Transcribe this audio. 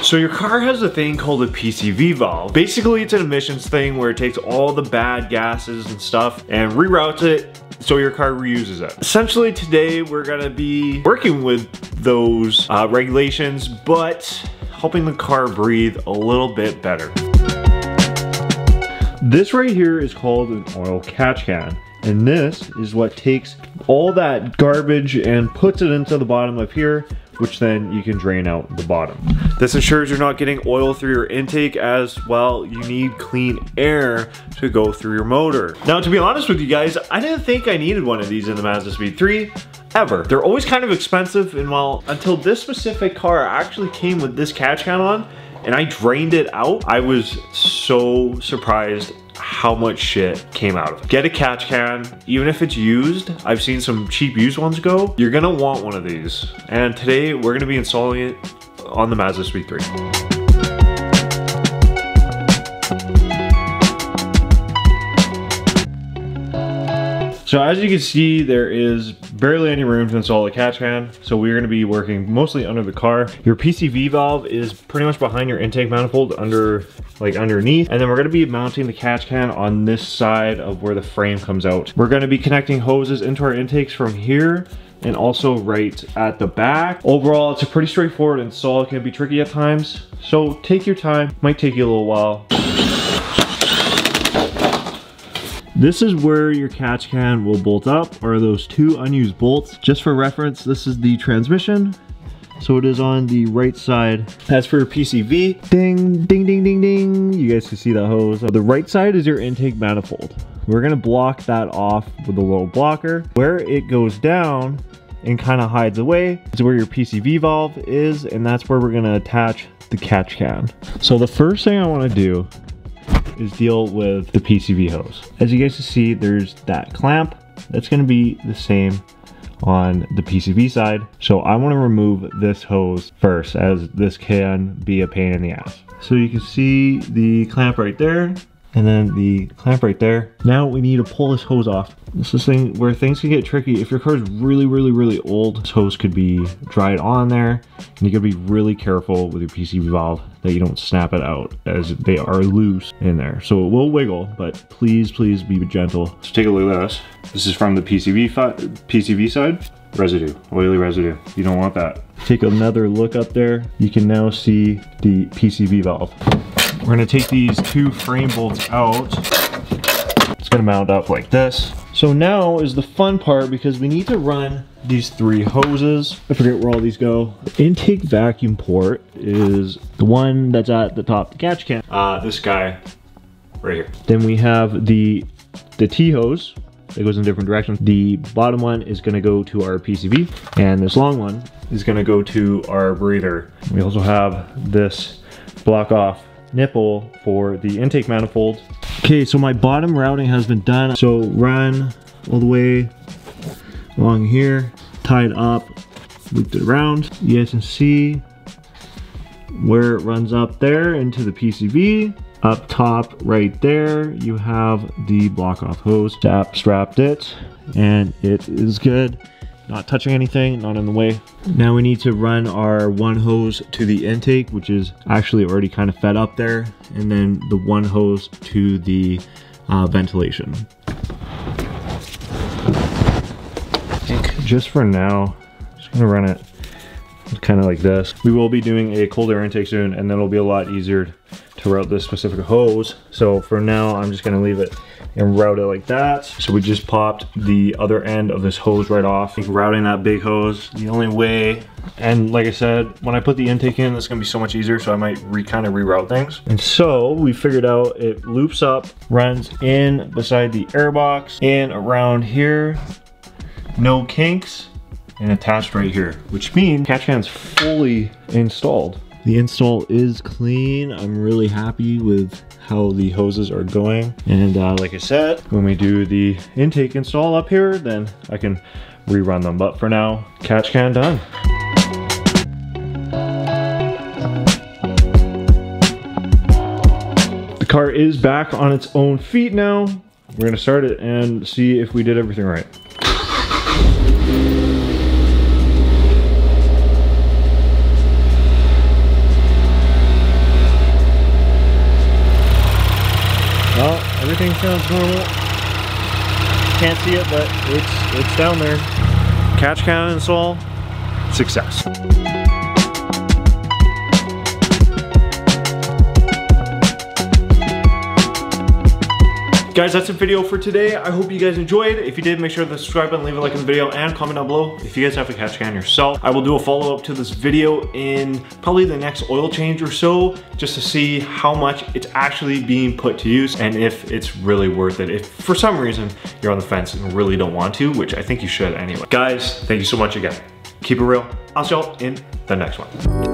So your car has a thing called a PCV valve. Basically, it's an emissions thing where it takes all the bad gases and stuff and reroutes it so your car reuses it. Essentially today we're gonna be working with those regulations, but helping the car breathe a little bit better. This right here is called an oil catch can. And this is what takes all that garbage and puts it into the bottom of here, which then you can drain out the bottom. This ensures you're not getting oil through your intake, as well you need clean air to go through your motor. Now, to be honest with you guys, I didn't think I needed one of these in the MazdaSpeed 3 ever. They're always kind of expensive, and well, until this specific car actually came with this catch can on and I drained it out, I was so surprised how much shit came out of it. Get a catch can, even if it's used. I've seen some cheap used ones go. You're gonna want one of these. And today we're gonna be installing it on the MazdaSpeed 3. So as you can see, there is barely any room to install a catch can, so we're going to be working mostly under the car. Your PCV valve is pretty much behind your intake manifold, underneath, and then we're going to be mounting the catch can on this side of where the frame comes out. We're going to be connecting hoses into our intakes from here and also right at the back. Overall, it's a pretty straightforward install. It can be tricky at times, so take your time. Might take you a little while. This is where your catch can will bolt up, or those two unused bolts. Just for reference, this is the transmission, so it is on the right side. As for your PCV, ding, ding, ding, ding, ding. You guys can see that hose. The right side is your intake manifold. We're gonna block that off with a little blocker. Where it goes down and kind of hides away is where your PCV valve is, and that's where we're gonna attach the catch can. So the first thing I wanna do is deal with the PCV hose. As you guys can see, there's that clamp. That's going to be the same on the PCV side. So I want to remove this hose first, as this can be a pain in the ass. So you can see the clamp right there, and then the clamp right there. Now we need to pull this hose off. This is the thing where things can get tricky. If your car is really old, this hose could be dried on there, and you gotta be really careful with your PCV valve that you don't snap it out, as they are loose in there. So it will wiggle, but please be gentle. So take a look at this. This is from the PCV side. Residue, oily residue. You don't want that. Take another look up there. You can now see the PCV valve. We're gonna take these two frame bolts out. It's gonna mount up like this. So now is the fun part, because we need to run these three hoses. I forget where all these go. The intake vacuum port is the one that's at the top of the catch can. This guy right here. Then we have the T hose that goes in different directions. The bottom one is gonna go to our PCV, and this long one is gonna go to our breather. We also have this block off nipple for the intake manifold. Okay, so my bottom routing has been done. So run all the way along here, tied up, looped it around. You guys can see where it runs up there into the PCV. Up top right there, you have the block off hose. Strapped it, and it is good. Not touching anything, not in the way. Now we need to run our one hose to the intake, which is actually already kind of fed up there, and then the one hose to the ventilation. Just for now, just gonna run it kind of like this. We will be doing a cold air intake soon, and then it'll be a lot easier to route this specific hose. So for now, I'm just gonna leave it and route it like that. So we just popped the other end of this hose right off. Routing that big hose, the only way, and like I said, when I put the intake in, it's gonna be so much easier, so I might kind of reroute things. And so we figured out it loops up, runs in beside the air box, in around here, no kinks, and attached right here, which means catch can's fully installed. The install is clean. I'm really happy with how the hoses are going. And like I said, when we do the intake install up here, then I can rerun them. But for now, catch can done. The car is back on its own feet now. We're gonna start it and see if we did everything right. sounds normal. Can't see it, but it's down there. Catch can install, success. Guys, that's the video for today. I hope you guys enjoyed. If you did, make sure to subscribe button, leave a like on the video, and comment down below if you guys have a catch can yourself. I will do a follow-up to this video in probably the next oil change or so, just to see how much it's actually being put to use and if it's really worth it. If for some reason you're on the fence and really don't want to, which I think you should anyway. Guys, thank you so much again. Keep it real. I'll see y'all in the next one.